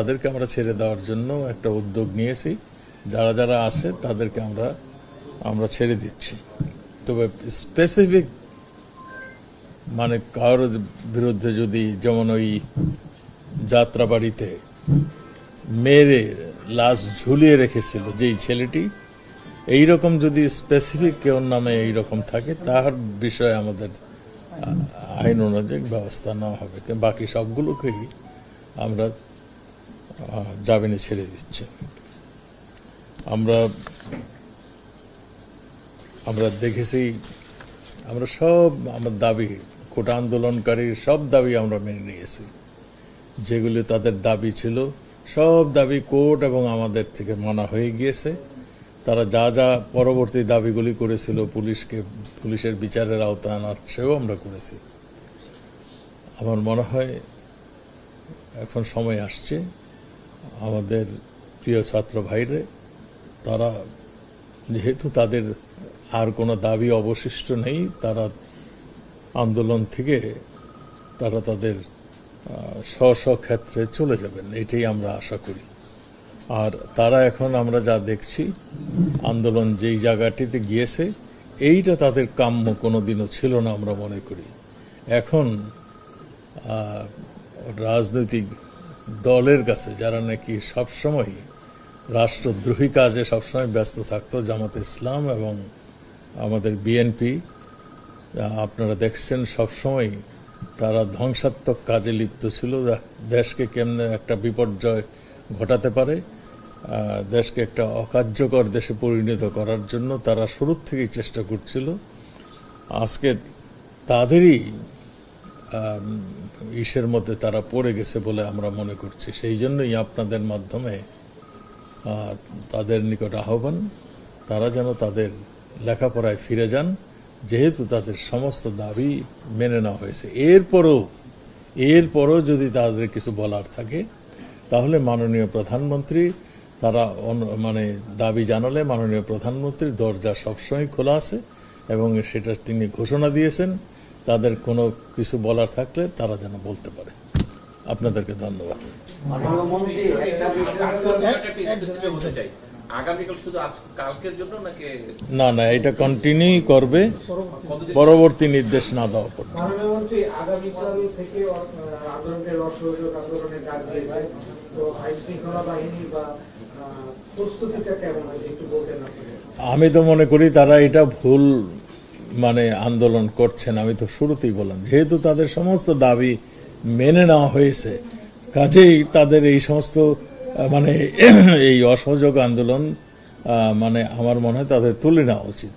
তাদেরকে আমরা ছেড়ে দেওয়ার জন্য একটা উদ্যোগ নিয়েছি। যারা যারা আসে তাদেরকে আমরা ছেড়ে দিচ্ছি। তবে স্পেসিফিক মানে কারোর বিরুদ্ধে যদি, যেমন ওই যাত্রাবাড়িতে মেরে লাশ ঝুলিয়ে রেখেছিল যেই ছেলেটি, এইরকম যদি স্পেসিফিক কেউ নামে এইরকম থাকে, তার বিষয়ে আমাদের আইন অনুযায়ী ব্যবস্থা নেওয়া হবে। বাকি সবগুলোকেই আমরা জামিনে ছেড়ে দিচ্ছে। আমরা দেখেছি, আমরা সব আমার দাবি, কোটা আন্দোলনকারীর সব দাবি আমরা মেনে নিয়েছি। যেগুলি তাদের দাবি ছিল সব দাবি কোর্ট এবং আমাদের থেকে মানা হয়ে গিয়েছে। তারা যা যা পরবর্তী দাবিগুলি করেছিল পুলিশের বিচারের আওতায় আনার, সেও আমরা করেছি। আমার মনে হয় এখন সময় আসছে আমাদের প্রিয় ছাত্র ভাইরে, তারা যেহেতু তাদের আর কোনো দাবি অবশিষ্ট নেই, তারা আন্দোলন থেকে তারা তাদের স্ব ক্ষেত্রে চলে যাবেন, এটাই আমরা আশা করি। আর তারা এখন আমরা যা দেখছি, আন্দোলন যেই জায়গাটিতে গিয়েছে, এইটা তাদের কাম্য কোনোদিনও ছিল না আমরা মনে করি। এখন রাজনৈতিক দলের কাছে, যারা নাকি সবসময় রাষ্ট্রদ্রোহী কাজে সবসময় ব্যস্ত থাকতো, জামাতে ইসলাম এবং আমাদের বিএনপি, আপনারা দেখছেন সবসময় তারা ধ্বংসাত্মক কাজে লিপ্ত ছিল। দেশকে কেমনে একটা বিপর্যয় ঘটাতে পারে, দেশকে একটা অকার্যকর দেশে পরিণত করার জন্য তারা শুরুর থেকেই চেষ্টা করছিল। আজকে তাদেরই ইসের মধ্যে তারা পড়ে গেছে বলে আমরা মনে করছি। সেই জন্যই আপনাদের মাধ্যমে তাদের নিকট আহ্বান, তারা যেন তাদের লেখাপড়ায় ফিরে যান, যেহেতু তাদের সমস্ত দাবি মেনে নেওয়া হয়েছে। এরপরও যদি তাদের কিছু বলার থাকে, তাহলে মাননীয় প্রধানমন্ত্রী, তারা মানে দাবি জানালে মাননীয় প্রধানমন্ত্রীর দরজা সবসময় খোলা আছে এবং সেটা তিনি ঘোষণা দিয়েছেন। তাদের কোনো কিছু বলার থাকলে তারা যেন বলতে পারে। আপনাদেরকে ধন্যবাদ। না না, এটা কন্টিনিউ করবে পরবর্তী নির্দেশ না দেওয়া পর্যন্ত। আমি তো মনে করি তারা এটা ভুল মানে আন্দোলন করছেন। আমি তো শুরুতেই বললাম, যেহেতু তাদের সমস্ত দাবি মেনে নেওয়া হয়েছে, কাজেই তাদের এই সমস্ত মানে এই অসহযোগ আন্দোলন মানে আমার মনে হয় তাদের তুলে নেওয়া উচিত।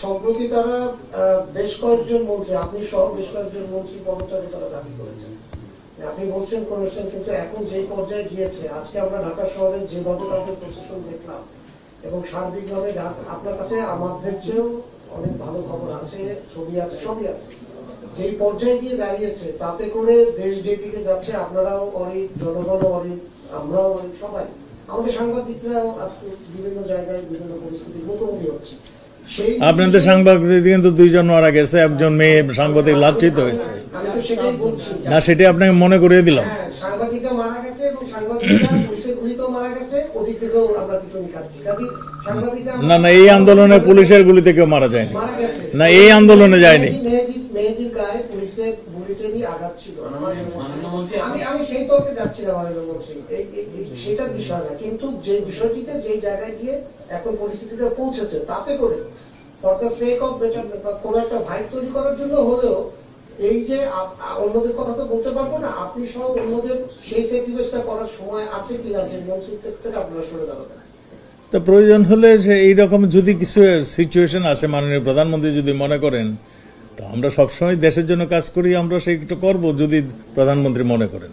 সম্প্রতি তারা বেশ কয়েকজন মন্ত্রী, আপনি সহ বেশ কয়েকজন মন্ত্রী পদত্যাগে তারা দাবি করেছেন, আপনি বলছেন করেছেন, কিন্তু এখন যে পর্যায়ে গিয়েছে, আজকে আমরা ঢাকা শহরে যেভাবে তাদের প্রশাসন দেখলাম এবং সার্বিকভাবে আপনার কাছে আমাদের চেয়েও অনেক ভালো খবর আছে, ছবি আছে, সবই আছে, যেই পর্যায়ে গিয়ে দাঁড়িয়েছে, তাতে করে দেশ যেদিকে যাচ্ছে, আপনারাও অনেক, জনগণও অনেক, আমরাও অনেক, সবাই, আমাদের সাংবাদিকরাও আজকে বিভিন্ন জায়গায় বিভিন্ন পরিস্থিতির মুখোমুখি হচ্ছে। আপনাদের সাংবাদিক কিন্তু দুইজন মারা গেছে, একজন মেয়ে সাংবাদিক লাঞ্ছিত হয়েছে। না, সেটা আপনাকে মনে করিয়ে দিলাম। সাংবাদিকরা মারা গেছে এবং সাংবাদিকরা পুলিশের গুলিতেও মারা গেছে, ওদিক থেকেও আমরা পিছনে খাচ্ছি। না না, এই আন্দোলনে পুলিশের গুলিতে কেউ মারা যায়নি। না, এই আন্দোলনে যায়নি। মেহেদীর গায়ে পুলিশের বুলেটেরই আঘাত ছিল। আমি সেই তর্কে যাচ্ছি না, মাননীয় মন্ত্রী, সেটার বিষয় না, কিন্তু যে বিষয়টিতে যেই জায়গায় গিয়ে এখন পরিস্থিতিতে পৌঁছেছে, তাতে করে for the sake of better কোন একটা ভাইব তৈরি করার জন্য হলেও, এই যে অন্যদের কথা তো বলতে পারবো না, আপনি সহ অন্যদের সেই স্যাক্রিফাইসটা করার সময় আছে কিনা, যে মন্ত্রিত্ব থেকে আপনারা সরে দাঁড়াবেন। তো প্রয়োজন হলে যে এইরকম যদি কিছু সিচুয়েশন আসে, মাননীয় প্রধানমন্ত্রী যদি মনে করেন, তো আমরা সবসময় দেশের জন্য কাজ করি, আমরা সেইটা করব যদি প্রধানমন্ত্রী মনে করেন।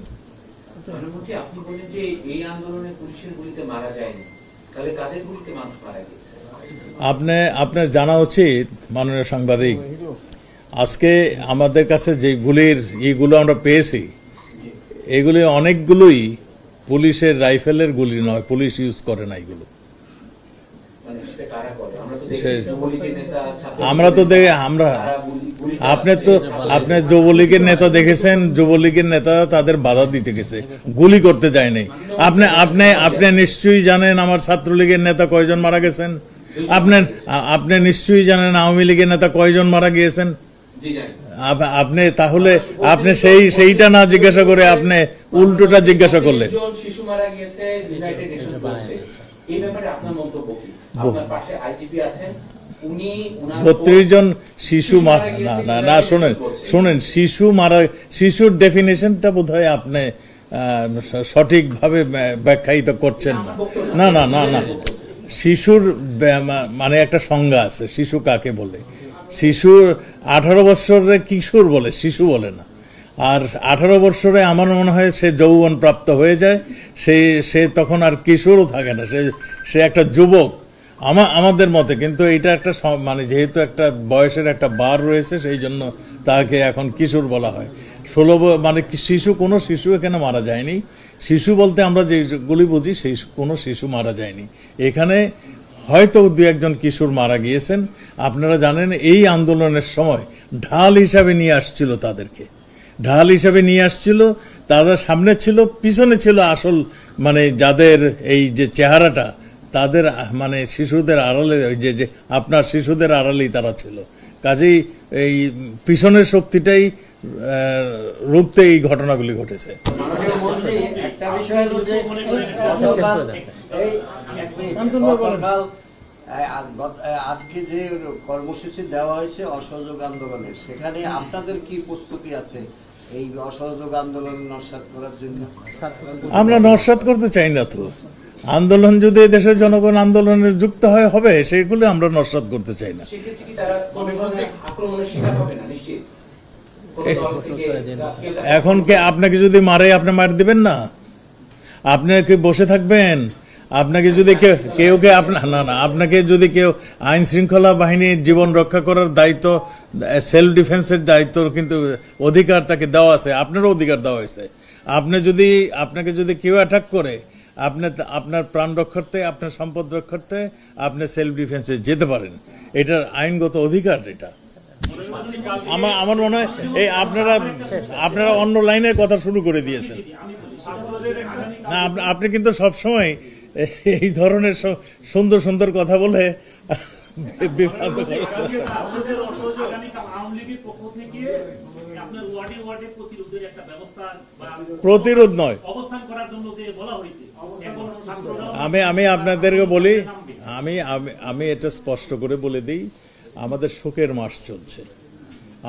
আপনি বলেন যে এই আন্দোলনে পুলিশের গুলিতে মারা যায়নি, তাহলে কাদের গুলিতে মানুষ মারা গেছে? আপনার জানা উচিত মাননীয় সাংবাদিক, আজকে আমাদের কাছে যে গুলির এইগুলো আমরা পেয়েছি, এগুলি অনেকগুলোই পুলিশের রাইফেলের গুলি নয়, পুলিশ ইউজ করে না এগুলো। আমরা তো আমরা আপনি যুবলীগের নেতা দেখেছেন, যুবলীগের নেতা তাদের বাধা দিতে গেছে, গুলি করতে যায় নাই। আপনি আপনি আপনি নিশ্চয়ই জানেন আমার ছাত্রলীগের নেতা কয়জন মারা গেছেন। আপনি নিশ্চয়ই জানেন আওয়ামী লীগের নেতা কয়জন মারা গিয়েছেন। আপনি তাহলে আপনি সেইটা না জিজ্ঞাসা করে আপনি উল্টোটা জিজ্ঞাসা করলেন। শিশু মারা গিয়েছে, ইউনাইটেড নেশন বলছে, এই ব্যাপারে আপনার মন্তব্য কি? আপনার পাশে আইটিপি আছেন, 32 জন শিশু না শোনেন শিশুর ডেফিনেশনটা বোধহয় আপনি সঠিকভাবে ব্যাখ্যায়িত করছেন না। না না না শিশুর মানে একটা সংজ্ঞা আছে, শিশু কাকে বলে। শিশুর 18 বছরের কিশোর বলে, শিশু বলে না। আর 18 বছরে আমার মনে হয় সে যৌবন প্রাপ্ত হয়ে যায়, সে তখন আর কিশোরও থাকে না, সে একটা যুবক আমাদের মতে। কিন্তু এটা একটা মানে যেহেতু একটা বয়সের একটা বার রয়েছে, সেই জন্য তাকে এখন কিশোর বলা হয়। 16 মানে শিশু, কোনো শিশু এখানে মারা যায়নি। শিশু বলতে আমরা যেগুলি বুঝি সেই কোনো শিশু মারা যায়নি এখানে। হয়তো 2-1 কিশোর মারা গিয়েছেন। আপনারা জানেন এই আন্দোলনের সময় ঢাল হিসাবে নিয়ে আসছিল, তাদেরকে ঢাল হিসাবে নিয়ে আসছিল। তারা সামনে ছিল, পিছনে ছিল আসল মানে যাদের এই যে চেহারাটা, তাদের মানে শিশুদের আড়ালে, ওই যে আপনার শিশুদের আড়ালেই তারা ছিল। কাজেই এই পিছনের শক্তিটাই রুখতে এই ঘটনাগুলি ঘটেছে। একটা বিষয় হলো যে আজকে যে কর্মসূচি দেওয়া হয়েছে অসহযোগ আন্দোলনের, সেখানে আপনাদের কি প্রস্তুতি আছে এই অসহযোগ আন্দোলন নস্যাৎ করার জন্য? আমরা নস্যাৎ করতে চাই না তো। আন্দোলন যদি দেশের জনগণ আন্দোলনে যুক্ত হবে, সেগুলো আমরা নস্যাৎ করতে চাই না। এখন কে আপনাকে যদি মারে আপনি মার দিবেন না? আপনি কি বসে থাকবেন? আপনাকে যদি কেউ আপনাকে যদি কেউ আইন শৃঙ্খলা বাহিনীর জীবন রক্ষা করার দায়িত্ব, সেলফ ডিফেন্সের দায়িত্ব কিন্তু অধিকার তাকে দেওয়া আছে, আপনারও অধিকার দেওয়া হয়েছে। আপনাকে যদি কেউ অ্যাটাক করে, আপনার প্রাণ রক্ষার্থে, আপনার সম্পদ রক্ষার্থে আপনি সেলফ ডিফেন্সে যেতে পারেন, এটার আইনগত অধিকার। এটা আমার মনে হয় এই আপনারা অন্য লাইনের কথা শুরু করে দিয়েছেন। না, আপনি কিন্তু সবসময় এই ধরনের সুন্দর সুন্দর কথা বলে বিভ্রান্ত করেছেন। প্রতিরোধ নয়, আমি আপনাদেরকে বলি, আমি এটা স্পষ্ট করে বলে দিই, আমাদের শোকের মাস চলছে।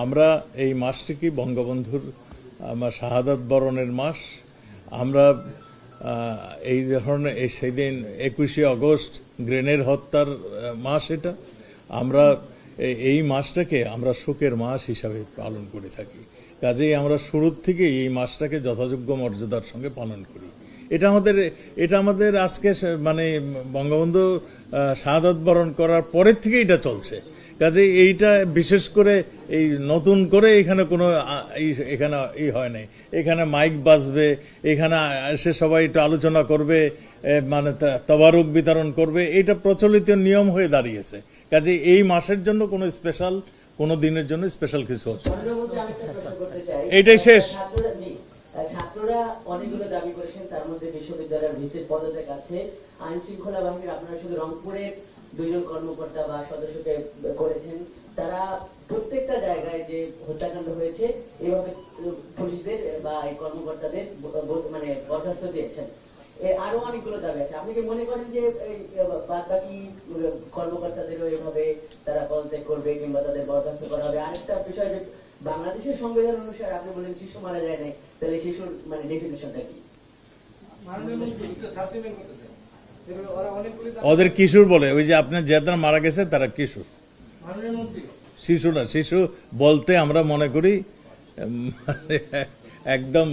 আমরা এই মাসটিকে বঙ্গবন্ধুর শাহাদাত বরণের মাস। আমরা এই ধরনের সেদিন 21শে আগস্ট গ্রেনেড হত্যার মাস, এটা আমরা এই মাসটাকে আমরা শোকের মাস হিসাবে পালন করে থাকি। কাজেই আমরা শুরুর থেকেই এই মাসটাকে যথাযোগ্য মর্যাদার সঙ্গে পালন করি। এটা আমাদের আজকে মানে বঙ্গবন্ধু শাহাদাত বরণ করার পরের থেকে এটা চলছে। কাজেই এইটা বিশেষ করে এই নতুন করে এখানে কোনো এখানে হয় নাই। এখানে মাইক বাজবে, এখানে এসে সবাই একটু আলোচনা করবে, মানে তবারুক বিতরণ করবে, এটা প্রচলিত নিয়ম হয়ে দাঁড়িয়েছে। কাজেই এই মাসের জন্য কোনো স্পেশাল, কোনো দিনের জন্য স্পেশাল কিছু হচ্ছে, এইটাই শেষ। ছাত্ররা অনেকগুলো দাবি করেছেন, তার মধ্যে বিশ্ববিদ্যালয়ের ভিসির পদত্যাগ আছে। আইন শৃঙ্খলা বাহিনীর আপনারা শুধু রংপুরের 2 জন কর্মকর্তা বা সদস্যকে করেছেন, তারা প্রত্যেকটা জায়গায় যে হত্যাকাণ্ড হয়েছে এভাবে পুলিশদের বা এই কর্মকর্তাদের মানে বরখাস্ত চেয়েছেন। আরো অনেকগুলো দাবি আছে। আপনি কি মনে করেন যে বাদ বাকি কর্মকর্তাদেরও এভাবে তারা পদত্যাগ করবে কিংবা তাদের বরখাস্ত করা হবে? আরেকটা বিষয় যে বাংলাদেশের সংবিধান অনুসারে আপনি বলেন শিশু মারা যায় নাই, তাহলে শিশুর মানে ডেফিনিশনটা কি? ওদের কিশোর বলে, ওই যে আপনার যারা মারা গেছে তারা কিশোর, শিশু না। শিশু বলতে আমরা মনে করি একদম।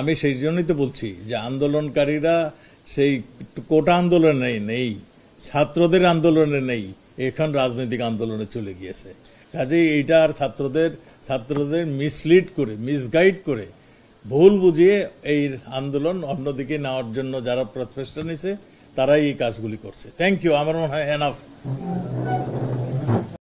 আমি সেই জন্যই তো বলছি যে আন্দোলনকারীরা সেই কোটা আন্দোলনে নেই, ছাত্রদের আন্দোলনে নেই, এখন রাজনৈতিক আন্দোলনে চলে গিয়েছে। কাজেই এইটা আর ছাত্রদের মিসলিড করে, মিসগাইড করে, ভুল বুঝিয়ে এই আন্দোলন অন্যদিকে নেওয়ার জন্য যারা প্রচেষ্টা নিছে তারাই এই কাজগুলি করছে। Thank you. আমার মনে হয় এনাফ।